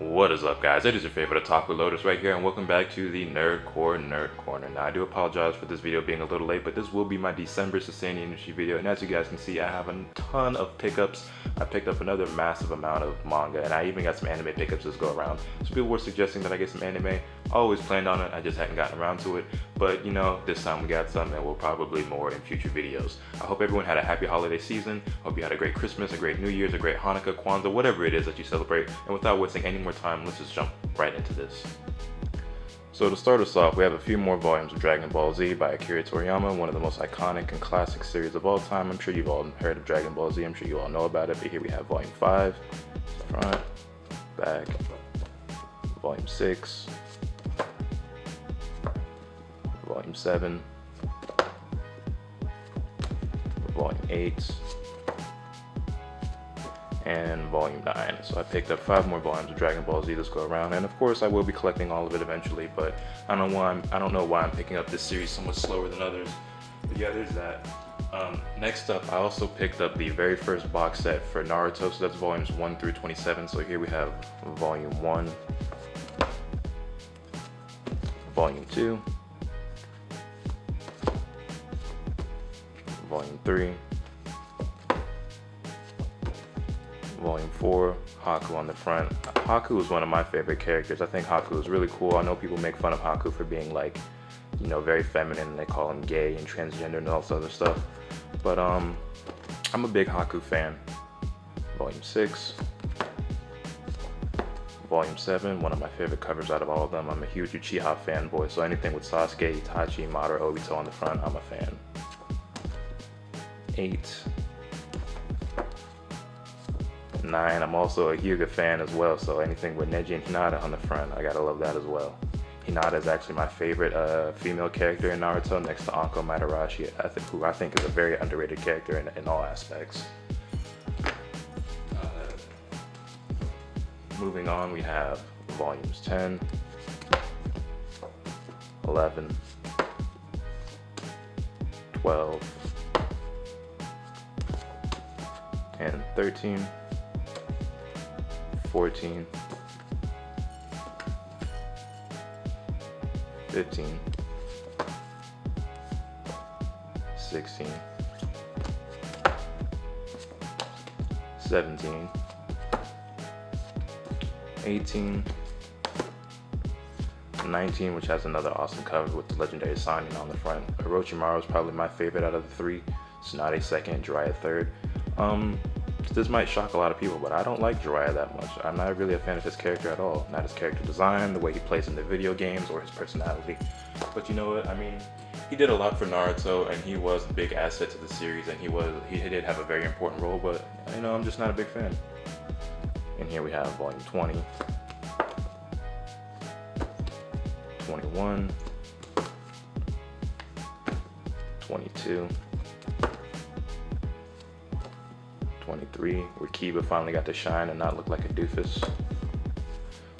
What is up, guys? It is your favorite Otaku Lotus right here, and welcome back to the Nerd Corner. Now, I do apologize for this video being a little late, but this will be my December Sustaining Industry video, and as you guys can see, I have a ton of pickups. I picked up another massive amount of manga, and I even got some anime pickups this go around. So people were suggesting that I get some anime. I always planned on it, I just hadn't gotten around to it, but you know, this time we got some, and we'll probably more in future videos. I hope everyone had a happy holiday season. Hope you had a great Christmas, a great New Year's, a great Hanukkah, Kwanzaa, whatever it is that you celebrate. And without wasting any more time, let's just jump right into this. So to start us off, we have a few more volumes of Dragon Ball Z by Akira Toriyama, one of the most iconic and classic series of all time. I'm sure you've all heard of Dragon Ball Z, I'm sure you all know about it, but here we have volume 5, front, back, volume 6, volume 7, volume 8, and volume 9. So I picked up 5 more volumes of Dragon Ball Z this go around, and of course I will be collecting all of it eventually, but I don't know why I'm picking up this series so much slower than others. But yeah, there's that. Next up, I also picked up the very first box set for Naruto, so that's volumes 1 through 27. So here we have volume 1, volume 2, volume 3, volume 4, Haku on the front. Haku is one of my favorite characters. I think Haku is really cool. I know people make fun of Haku for being like, you know, very feminine, and they call him gay and transgender and all this other stuff. But I'm a big Haku fan. Volume 6, volume 7, one of my favorite covers out of all of them. I'm a huge Uchiha fanboy, so anything with Sasuke, Itachi, Madara, Obito on the front, I'm a fan. 8, 9, I'm also a Hyuga fan as well, so anything with Neji and Hinata on the front, I gotta love that as well. Hinata is actually my favorite female character in Naruto, next to Anko Madarashi, who I think is a very underrated character in all aspects. Moving on, we have volumes 10, 11, 12, and 13, 14, 15, 16, 17, 18, 19, which has another awesome cover with the legendary signing on the front. Orochimaru is probably my favorite out of the 3, Tsunade second, Jiraiya third. This might shock a lot of people, but I don't like Jiraiya that much. I'm not really a fan of his character at all. Not his character design, the way he plays in the video games, or his personality. But you know what, I mean, he did a lot for Naruto, and he was a big asset to the series, and he did have a very important role, but you know, I'm just not a big fan. And here we have volume 20, 21, 22, 23, where Kiba finally got to shine and not look like a doofus.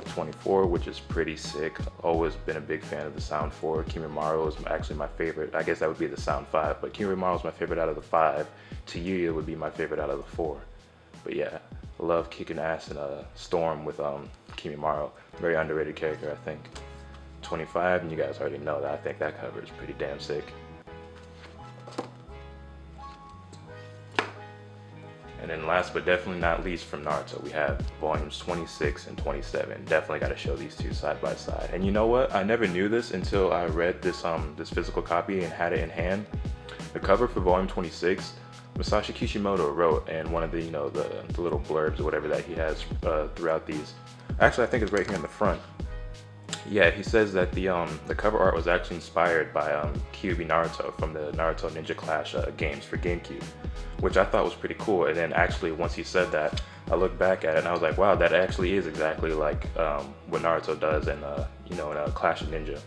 24, which is pretty sick. Always been a big fan of the Sound 4. Kimimaro is actually my favorite. I guess that would be the Sound 5, but Kimimaro is my favorite out of the 5. YuYu would be my favorite out of the 4. But yeah, I love kicking ass in a storm with Kimimaro. Very underrated character, I think. 25, and you guys already know that I think that cover is pretty damn sick. And then last but definitely not least from Naruto, we have volumes 26 and 27. Definitely got to show these two side by side. And you know what? I never knew this until I read this this physical copy and had it in hand. The cover for volume 26, Masashi Kishimoto wrote in one of the, you know, the little blurbs or whatever that he has throughout these. Actually, I think it's right here in the front. Yeah, he says that the cover art was actually inspired by Kyuubi Naruto from the Naruto Ninja Clash games for GameCube, which I thought was pretty cool. And then actually once he said that, I looked back at it and I was like, wow, that actually is exactly like what Naruto does in you know, in Clash of Ninja.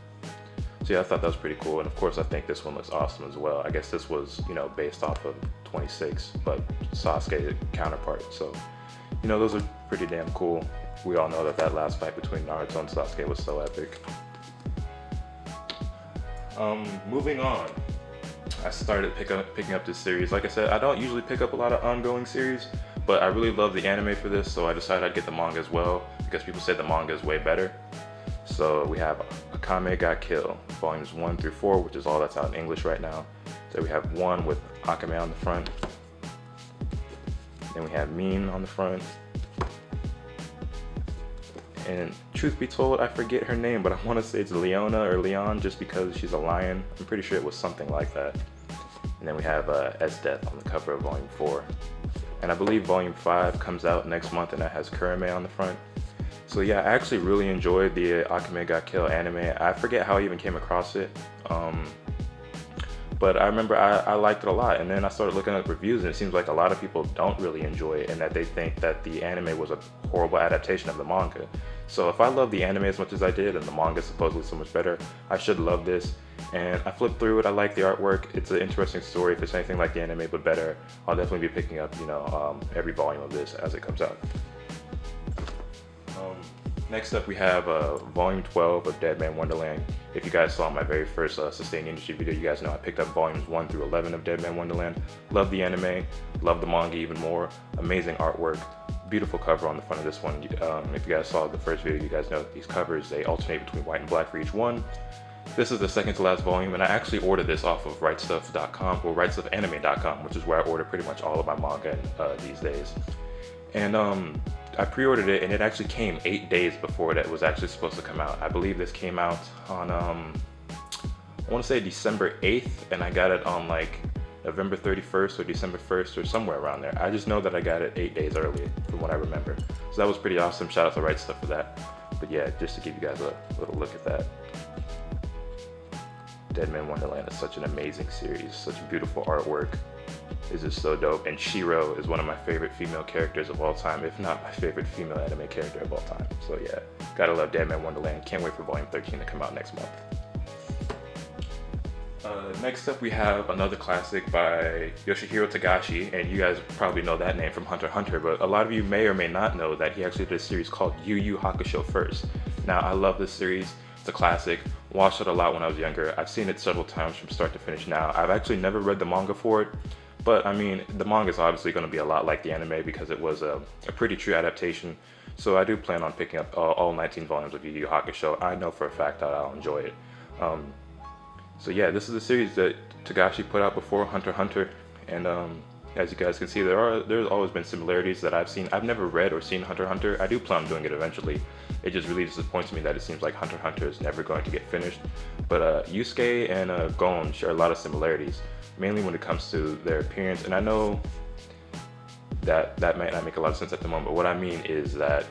So yeah, I thought that was pretty cool. And of course, I think this one looks awesome as well. I guess this was, you know, based off of 26, but Sasuke's counterpart. So, you know, those are pretty damn cool. We all know that that last fight between Naruto and Sasuke was so epic. Moving on, I started picking up this series. Like I said, I don't usually pick up a lot of ongoing series, but I really love the anime for this, so I decided I'd get the manga as well because people say the manga is way better. So we have Akame Got Kill, volumes 1 through 4, which is all that's out in English right now. So we have 1 with Akame on the front. Then we have Mean on the front. And truth be told, I forget her name, but I want to say it's Leona or Leon just because she's a lion. I'm pretty sure it was something like that. And then we have S-Death on the cover of volume 4. And I believe volume 5 comes out next month and that has Kurame on the front. So yeah, I actually really enjoyed the Akame Got Kill anime. I forget how I even came across it. But I remember I liked it a lot, and then I started looking at reviews, and it seems like a lot of people don't really enjoy it, and that they think that the anime was a horrible adaptation of the manga. So if I love the anime as much as I did, and the manga is supposedly so much better, I should love this. And I flipped through it, I like the artwork, it's an interesting story. If it's anything like the anime but better, I'll definitely be picking up, every volume of this as it comes out. Next up we have volume 12 of Deadman Wonderland. If you guys saw my very first Sustained Industry video, you guys know I picked up volumes 1 through 11 of Deadman Wonderland. Love the anime, love the manga even more. Amazing artwork, beautiful cover on the front of this one. If you guys saw the first video, you guys know that these covers, they alternate between white and black for each one. This is the second to last volume, and I actually ordered this off of rightstuff.com or rightstuffanime.com, which is where I order pretty much all of my manga these days. And I pre-ordered it, and it actually came 8 days before it was actually supposed to come out. I believe this came out on, I want to say December 8th, and I got it on like November 31st or December 1st or somewhere around there. I just know that I got it 8 days early from what I remember. So that was pretty awesome. Shout out to Right Stuff for that. But yeah, just to give you guys a little look at that. Deadman Wonderland is such an amazing series, such beautiful artwork. It's just so dope, and Shiro is one of my favorite female characters of all time, if not my favorite female anime character of all time. So yeah, gotta love Deadman Wonderland. Can't wait for volume 13 to come out next month. Next up we have another classic by Yoshihiro Togashi, and you guys probably know that name from Hunter x Hunter, but a lot of you may or may not know that he actually did a series called YuYu Hakusho first. Now I love this series, it's a classic, watched it a lot when I was younger, I've seen it several times from start to finish now. I've actually never read the manga for it, but I mean, the manga is obviously going to be a lot like the anime because it was a pretty true adaptation. So I do plan on picking up all 19 volumes of YuYu Hakusho. I know for a fact that I'll enjoy it. So yeah, this is a series that Togashi put out before Hunter x Hunter, and as you guys can see, there's always been similarities that I've seen. I've never read or seen Hunter x Hunter. I do plan on doing it eventually. It just really disappoints me that it seems like Hunter x Hunter is never going to get finished. But Yusuke and Gon share a lot of similarities, mainly when it comes to their appearance. And I know that might not make a lot of sense at the moment, but what I mean is that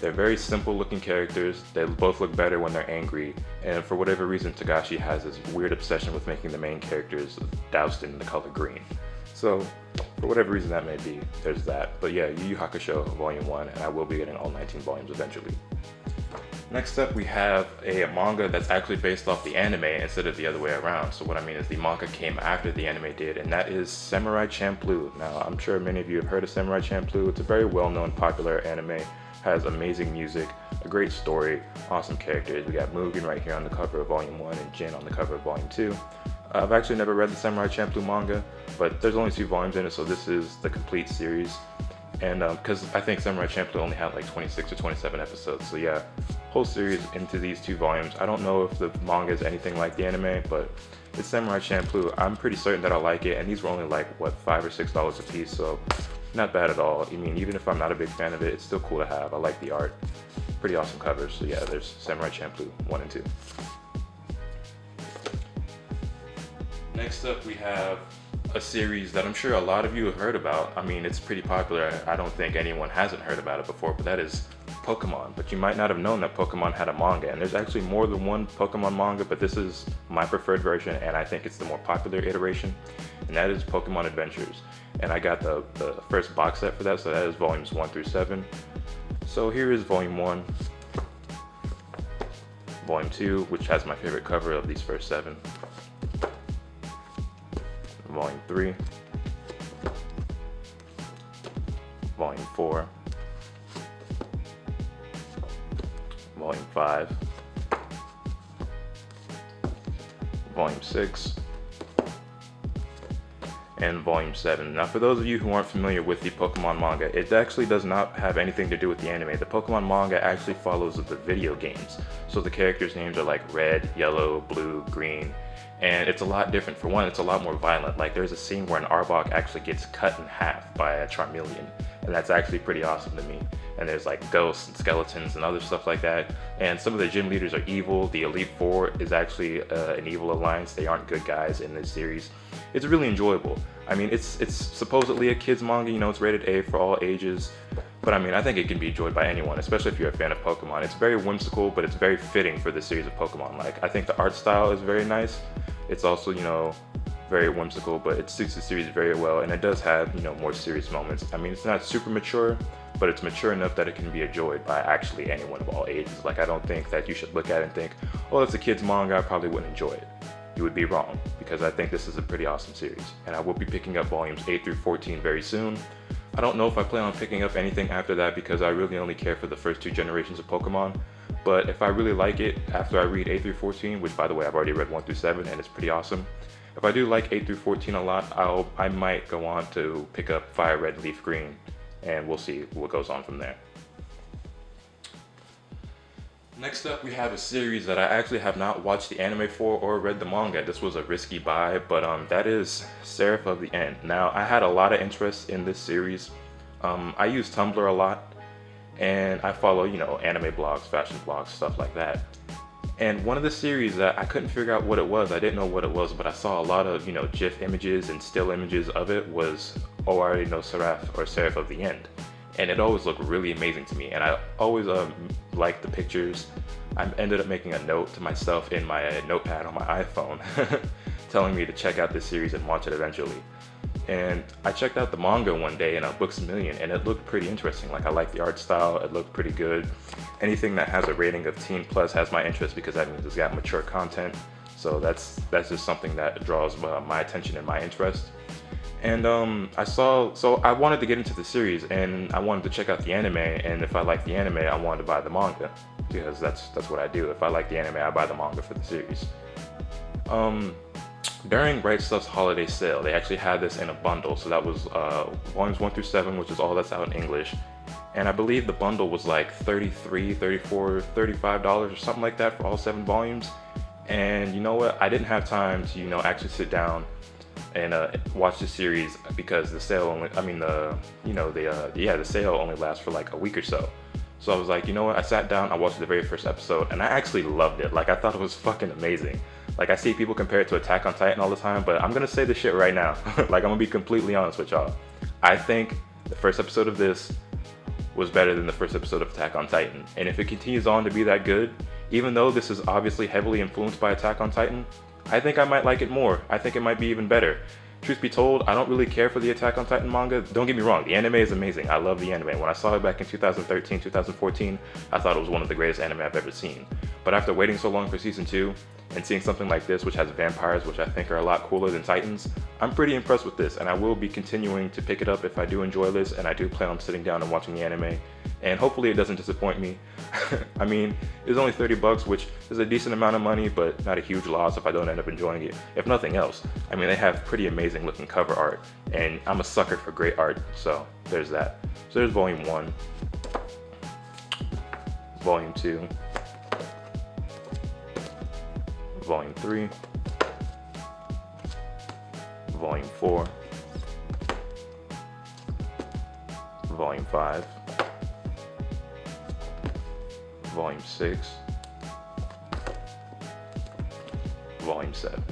they're very simple looking characters. They both look better when they're angry, and for whatever reason Togashi has this weird obsession with making the main characters doused in the color green. So for whatever reason that may be, there's that. But yeah, YuYu Hakusho volume 1, and I will be getting all 19 volumes eventually. Next up we have a manga that's actually based off the anime instead of the other way around. So what I mean is the manga came after the anime did, and that is Samurai Champloo. Now I'm sure many of you have heard of Samurai Champloo. It's a very well-known, popular anime, has amazing music, a great story, awesome characters. We got Mugen right here on the cover of volume 1 and Jin on the cover of volume 2. I've actually never read the Samurai Champloo manga, but there's only 2 volumes in it, so this is the complete series. And because I think Samurai Champloo only had like 26 or 27 episodes, so yeah, whole series into these 2 volumes. I don't know if the manga is anything like the anime, but it's Samurai Champloo. I'm pretty certain that I'll like it, and these were only like, what, $5 or $6 a piece, so not bad at all. I mean, even if I'm not a big fan of it, it's still cool to have. I like the art. Pretty awesome covers. So yeah, there's Samurai Champloo 1 and 2. Next up we have a series that I'm sure a lot of you have heard about. I mean, it's pretty popular. I don't think anyone hasn't heard about it before, but that is Pokemon. But you might not have known that Pokemon had a manga, and there's actually more than one Pokemon manga, but this is my preferred version, and I think it's the more popular iteration, and that is Pokemon Adventures. And I got the first box set for that, so that is volumes 1 through 7. So here is volume 1, volume 2, which has my favorite cover of these first 7, volume 3, volume 4, volume 5, volume 6, and Volume 7. Now, for those of you who aren't familiar with the Pokemon manga, it actually does not have anything to do with the anime. The Pokemon manga actually follows the video games. So the characters' names are like red, yellow, blue, green, and it's a lot different. For one, it's a lot more violent. Like, there's a scene where an Arbok actually gets cut in half by a Charmeleon, and that's actually pretty awesome to me. And there's like ghosts and skeletons and other stuff like that. And some of the gym leaders are evil. The Elite Four is actually an evil alliance. They aren't good guys in this series. It's really enjoyable. I mean, it's supposedly a kid's manga, you know, it's rated A for all ages. But I mean, I think it can be enjoyed by anyone, especially if you're a fan of Pokemon. It's very whimsical, but it's very fitting for the series of Pokemon. Like, I think the art style is very nice. It's also, you know, very whimsical, but it suits the series very well, and it does have, you know, more serious moments. I mean, it's not super mature, but it's mature enough that it can be enjoyed by actually anyone of all ages. Like, I don't think that you should look at it and think, oh, it's a kid's manga, I probably wouldn't enjoy it. You would be wrong, because I think this is a pretty awesome series, and I will be picking up volumes 8 through 14 very soon. I don't know if I plan on picking up anything after that, because I really only care for the first 2 generations of Pokemon. But if I really like it after I read 8 through 14, which by the way I've already read 1 through 7 and it's pretty awesome. If I do like 8 through 14 a lot, I might go on to pick up Fire Red, Leaf Green, and we'll see what goes on from there. Next up, we have a series that I actually have not watched the anime for or read the manga. This was a risky buy, but that is Seraph of the End. Now, I had a lot of interest in this series. I use Tumblr a lot, and I follow, you know, anime blogs, fashion blogs, stuff like that. And one of the series that I couldn't figure out what it was, I didn't know what it was, but I saw a lot of, you know, GIF images and still images of it, was Oh, I Already Know Seraph, or Seraph of the End. And it always looked really amazing to me, and I always liked the pictures. I ended up making a note to myself in my notepad on my iPhone telling me to check out this series and watch it eventually. And I checked out the manga one day in Books A Million, and it looked pretty interesting. Like, I like the art style, it looked pretty good. Anything that has a rating of Teen Plus has my interest, because that means it's got mature content. So that's just something that draws my attention and my interest. And so I wanted to get into the series, and I wanted to check out the anime, and if I liked the anime, I wanted to buy the manga, because that's what I do. If I like the anime, I buy the manga for the series. During Right Stuff's holiday sale, they actually had this in a bundle, so that was volumes 1 through 7, which is all that's out in English. And I believe the bundle was like $33, $34, $35 or something like that for all 7 volumes. And you know what? I didn't have time to, you know, actually sit down and watch the series, because the sale only, the sale only lasts for like a week or so. So I was like, you know what? I sat down, I watched the very first episode, and I actually loved it. Like, I thought it was fucking amazing. Like, I see people compare it to Attack on Titan all the time, but I'm gonna say this shit right now. Like, I'm gonna be completely honest with y'all. I think the first episode of this was better than the first episode of Attack on Titan. And if it continues on to be that good, even though this is obviously heavily influenced by Attack on Titan, I think I might like it more. I think it might be even better. Truth be told, I don't really care for the Attack on Titan manga. Don't get me wrong, the anime is amazing. I love the anime. When I saw it back in 2013, 2014, I thought it was one of the greatest anime I've ever seen. But after waiting so long for season 2, and seeing something like this, which has vampires, which I think are a lot cooler than Titans, I'm pretty impressed with this, and I will be continuing to pick it up if I do enjoy this, and I do plan on sitting down and watching the anime. And hopefully it doesn't disappoint me. I mean, it's only $30, which is a decent amount of money, but not a huge loss if I don't end up enjoying it. If nothing else, I mean, they have pretty amazing looking cover art, and I'm a sucker for great art, so there's that. So there's volume 1, volume 2, volume 3, volume 4, volume 5, volume 6, volume 7.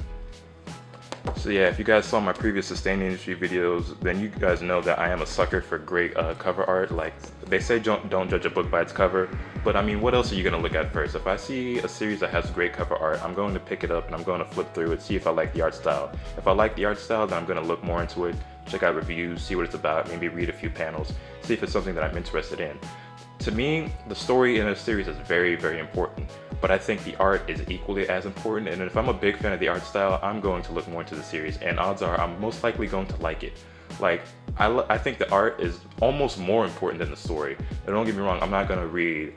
So yeah, if you guys saw my previous Sustained Industry videos, then you guys know that I am a sucker for great cover art. Like, they say don't judge a book by its cover, but I mean, what else are you going to look at first? If I see a series that has great cover art, I'm going to pick it up and I'm going to flip through it, see if I like the art style. If I like the art style, then I'm going to look more into it, check out reviews, see what it's about, maybe read a few panels, see if it's something that I'm interested in. To me, the story in a series is very, very important, but I think the art is equally as important, and if I'm a big fan of the art style, I'm going to look more into the series, and odds are I'm most likely going to like it. Like, I think the art is almost more important than the story. And don't get me wrong, I'm not going to read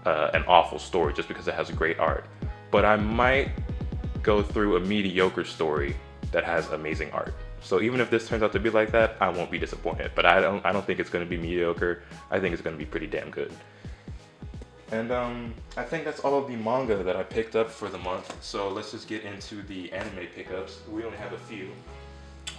an awful story just because it has great art, but I might go through a mediocre story that has amazing art. So even if this turns out to be like that, I won't be disappointed. But I don't think it's going to be mediocre. I think it's going to be pretty damn good. And I think that's all of the manga that I picked up for the month. So let's just get into the anime pickups. We only have a few.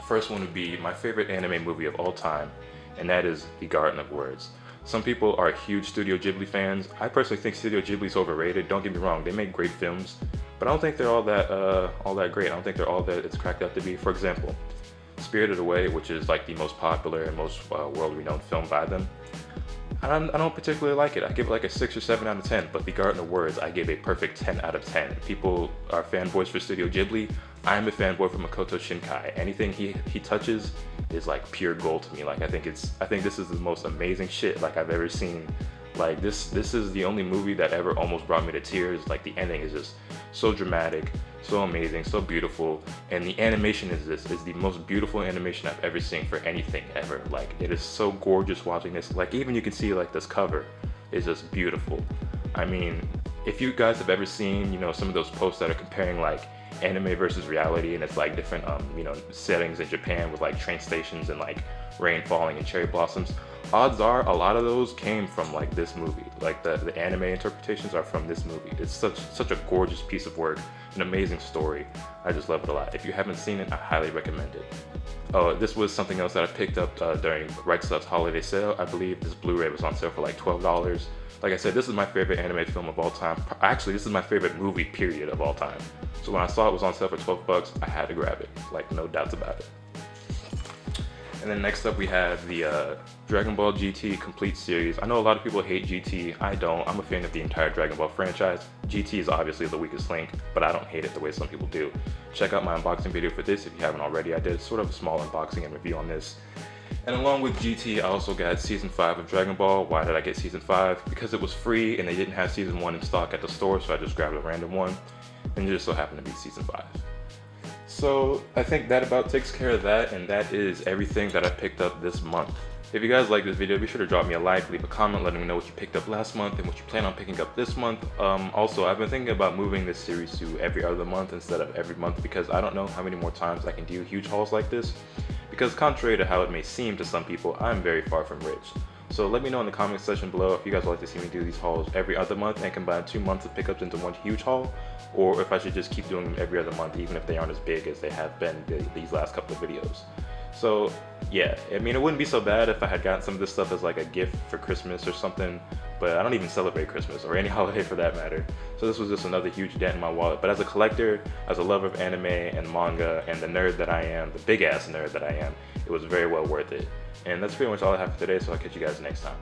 First one would be my favorite anime movie of all time, and that is The Garden of Words. Some people are huge Studio Ghibli fans. I personally think Studio Ghibli is overrated. Don't get me wrong, they make great films, but I don't think they're all that great. I don't think they're all that it's cracked up to be. For example, Spirited Away, which is like the most popular and most world-renowned film by them, I don't particularly like it. I give it like a 6 or 7 out of 10, but The Garden of Words, I gave a perfect 10 out of 10. People are fanboys for Studio Ghibli. I'm a fanboy for Makoto Shinkai. Anything he touches is like pure gold to me. Like I think this is the most amazing shit like I've ever seen. Like this is the only movie that ever almost brought me to tears. Like the ending is just so dramatic, so amazing, so beautiful, and the animation is the most beautiful animation I've ever seen for anything ever. Like it is so gorgeous watching this. Like even you can see like this cover is just beautiful. I mean, if you guys have ever seen, you know, some of those posts that are comparing like anime versus reality, and it's like different you know, settings in Japan with like train stations and like rain falling and cherry blossoms, odds are a lot of those came from like this movie. Like the anime interpretations are from this movie. It's such a gorgeous piece of work, an amazing story. I just love it a lot. If you haven't seen it, I highly recommend it. Oh, this was something else that I picked up during Right Stuff's holiday sale. I believe this Blu-ray was on sale for like $12. Like I said, this is my favorite anime film of all time. Actually, this is my favorite movie period of all time. So when I saw it was on sale for $12, I had to grab it. Like no doubts about it. And then next up we have the Dragon Ball GT Complete Series. I know a lot of people hate GT. I don't. I'm a fan of the entire Dragon Ball franchise. GT is obviously the weakest link, but I don't hate it the way some people do. Check out my unboxing video for this if you haven't already. I did sort of a small unboxing and review on this. And along with GT, I also got Season 5 of Dragon Ball. Why did I get Season 5? Because it was free and they didn't have Season 1 in stock at the store, so I just grabbed a random one. And it just so happened to be Season 5. So I think that about takes care of that, and that is everything that I picked up this month. If you guys like this video, be sure to drop me a like, leave a comment, letting me know what you picked up last month and what you plan on picking up this month. Also, I've been thinking about moving this series to every other month instead of every month, because I don't know how many more times I can do huge hauls like this. Because contrary to how it may seem to some people, I'm very far from rich. So let me know in the comment section below if you guys would like to see me do these hauls every other month and combine 2 months of pickups into one huge haul, or if I should just keep doing them every other month even if they aren't as big as they have been these last couple of videos. So yeah, I mean, it wouldn't be so bad if I had gotten some of this stuff as like a gift for Christmas or something, but I don't even celebrate Christmas or any holiday for that matter. So this was just another huge dent in my wallet. But as a collector, as a lover of anime and manga, and the nerd that I am, the big ass nerd that I am, it was very well worth it. And that's pretty much all I have for today, so I'll catch you guys next time.